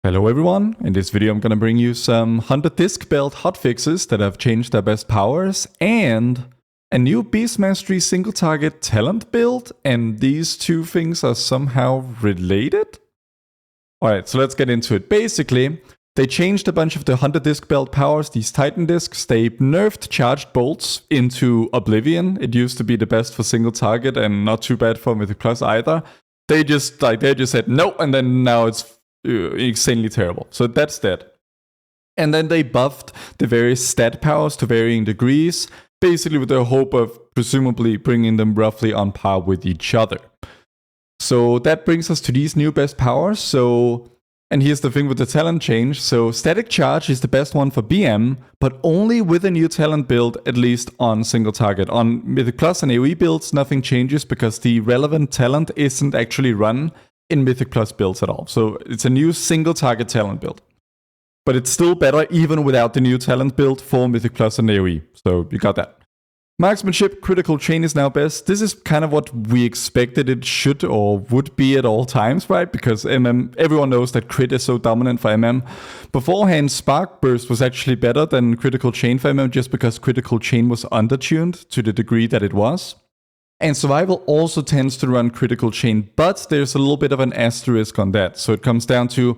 Hello everyone, in this video I'm gonna bring you some 100 disc belt hotfixes that have changed their best powers and a new BiS Mastery single target talent build, and these two things are somehow related? Alright, so let's get into it. Basically, they changed a bunch of the 100 disc belt powers, these Titan discs. They nerfed charged bolts into Oblivion. It used to be the best for single target and not too bad for Mythic Plus either. They just said no, and then now it's insanely terrible. So that's that. And then they buffed the various stat powers to varying degrees, basically with the hope of presumably bringing them roughly on par with each other. So that brings us to these new best powers. And here's the thing with the talent change. So static charge is the best one for BM, but only with a new talent build, at least on single target. On Mythic Plus and AoE builds, nothing changes because the relevant talent isn't actually run in Mythic Plus builds at all. So it's a new single target talent build. But it's still better even without the new talent build for Mythic Plus and AoE. So you got that. Marksmanship, critical chain is now best. This is kind of what we expected it should or would be at all times, right? Because everyone knows that crit is so dominant for MM. Beforehand, Spark Burst was actually better than critical chain for MM just because critical chain was undertuned to the degree that it was. And survival also tends to run critical chain, but there's a little bit of an asterisk on that. So it comes down to,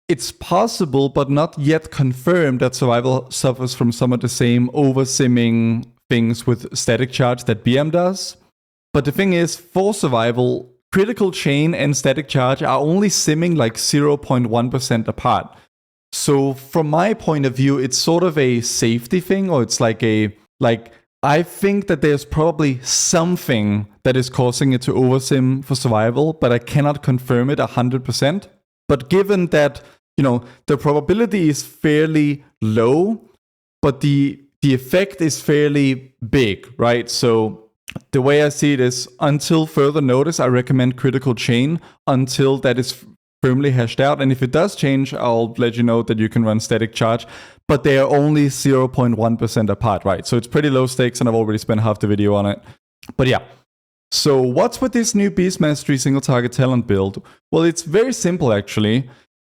it's possible but not yet confirmed that survival suffers from some of the same over-simming things with static charge that BM does. But the thing is, for survival, critical chain and static charge are only simming like 0.1% apart. So from my point of view, it's sort of a safety thing, or it's I think that there's probably something that is causing it to oversim for survival, but I cannot confirm it 100%. But given that, the probability is fairly low, but the effect is fairly big, right? So the way I see it is, until further notice, I recommend critical chain until that is firmly hashed out. And if it does change, I'll let you know that you can run static charge, but they are only 0.1% apart, right? So it's pretty low stakes, and I've already spent half the video on it. But yeah. So what's with this new BiS Mastery single target talent build? Well, it's very simple actually.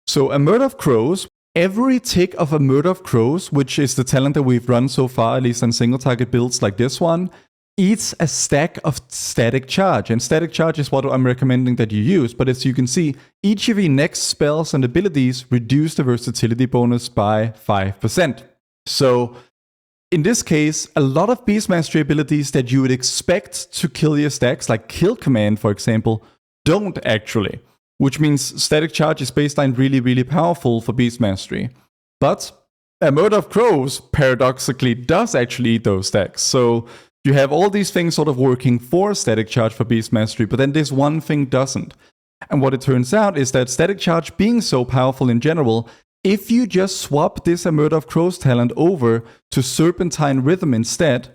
So a Murder of Crows, every tick of a Murder of Crows, which is the talent that we've run so far, at least on single target builds like this one, eats a stack of static charge. And static charge is what I'm recommending that you use. But as you can see, each of the next spells and abilities reduce the versatility bonus by 5%. So in this case, a lot of BiS Mastery abilities that you would expect to kill your stacks, like Kill Command, for example, don't actually. Which means static charge is baseline really, really powerful for BiS Mastery. But a Murder of Crows, paradoxically, does actually eat those stacks. So you have all these things sort of working for static charge for BiS Mastery, but then this one thing doesn't. And what it turns out is that static charge being so powerful in general, if you just swap this Murder of Crows talent over to Serpentine Rhythm instead,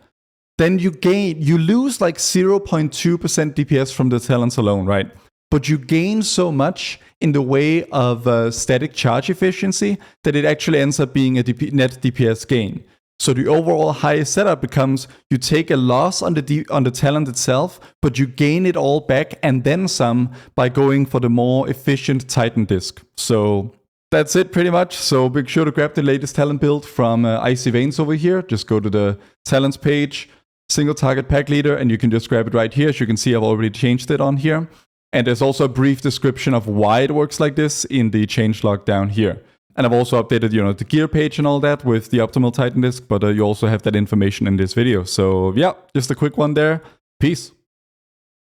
then you lose like 0.2% DPS from the talents alone, right? But you gain so much in the way of static charge efficiency that it actually ends up being a net DPS gain. So the overall high setup becomes, you take a loss on the talent itself, but you gain it all back and then some by going for the more efficient Titan disc. So that's it pretty much. So be sure to grab the latest talent build from Icy Veins over here. Just go to the talents page, single target pack leader, and you can just grab it right here. As you can see, I've already changed it on here. And there's also a brief description of why it works like this in the changelog down here. And I've also updated, the gear page and all that with the optimal Titan disc, but you also have that information in this video. So yeah, just a quick one there. Peace.